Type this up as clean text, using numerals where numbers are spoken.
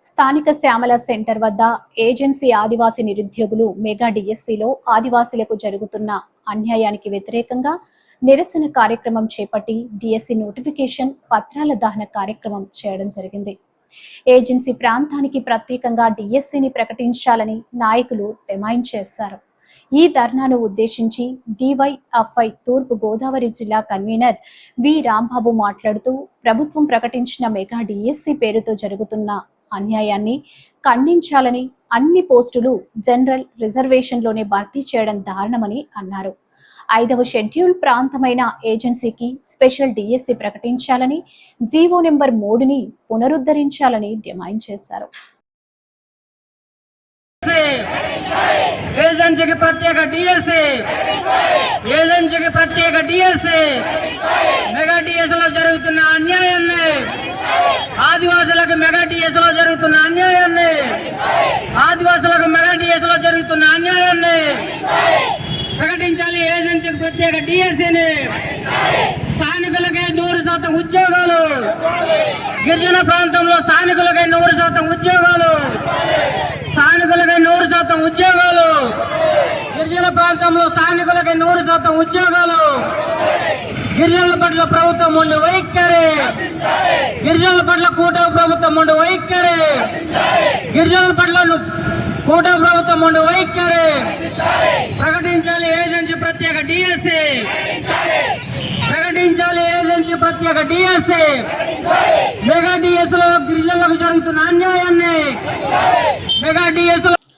స్థానిక శ్యామల సెంటర్ వద్ద ఏజెన్సీ ఆదివాసీ నిరుద్యోగులు మెగా డిఎస్సిలో ఆదివాసీలకు జరుగుతున్న అన్యాయానికి వ్యతిరేకంగా నిరసన కార్యక్రమం చేపట్టి డిఎస్సి నోటిఫికేషన్ పత్రాల దహన కార్యక్రమం చేయడం జరిగింది. ఏజెన్సీ ప్రాంతానికి ప్రత్యేకంగా డిఎస్సిని ప్రకటించాలని నాయకులు డిమాండ్ చేశారు. ఈ ధర్నాను ఉద్దేశించి డివైఎఫ్ఐ తూర్పు గోదావరి జిల్లా కన్వీనర్ వి రాంబాబు మాట్లాడుతూ ప్రభుత్వం ప్రకటించిన మెగా డిఎస్సి పేరుతో జరుగుతున్న అన్యాయాన్ని ఖండించాలని, అన్ని పోస్టులు జనరల్ రిజర్వేషన్లోనే భర్తీ చేయడం దారుణమని అన్నారు. 5వ షెడ్యూల్ ప్రాంతమైన ఏజెన్సీకి స్పెషల్ డిఎస్సి ప్రకటించాలని, జీవో నెంబర్ 3ని పునరుద్ధరించాలని డిమాండ్ చేశారు. ఏజెన్సీకి ప్రత్యేక డిఎస్సి, ఏజెన్సీకి ప్రత్యేక డిఎస్సి, మెగా డిఎస్సిలో జరుగుతున్న అన్యాయాన్ని, ఆదివాసులకు మెగా డిఎస్సిలో జరుగుతున్న అన్యాయాన్ని, ఆదివాసులకు మెగా డిఎస్సిలో జరుగుతున్న అన్యాయాన్ని ప్రకటించాలి. ఏజెన్సీకి ప్రత్యేక డిఎస్సిని, స్థానికులకే 100% ఉద్యోగాలు, గిరిజన ప్రాంతంలో స్థానికులకే 100% ఉద్యోగాలు, స్థానికులకే 100% ఉద్యోగాలు, గిరిజన ప్రాంతంలో స్థానికులకే 100% ఉద్యోగాలు. గిరిజనుల పట్ల ప్రభుత్వం ఉండి వైఖరి, గిరిజనుల పట్ల కూటమి ప్రభుత్వం ఉండి వైఖరి, గిరిజనుల పట్ల కూటమి ప్రభుత్వం ఉండి వైఖరి ప్రకటించాలి. ఏజెన్సీ ప్రత్యేక డిఎస్సి, ప్రకటించాలి. ఏజెన్సీ ప్రత్యేక డిఎస్సి, మెగా డిఎస్సిలో గిరిజనులకు జరుగుతున్న అన్యాయాన్ని, మెగా డిఎస్సిలో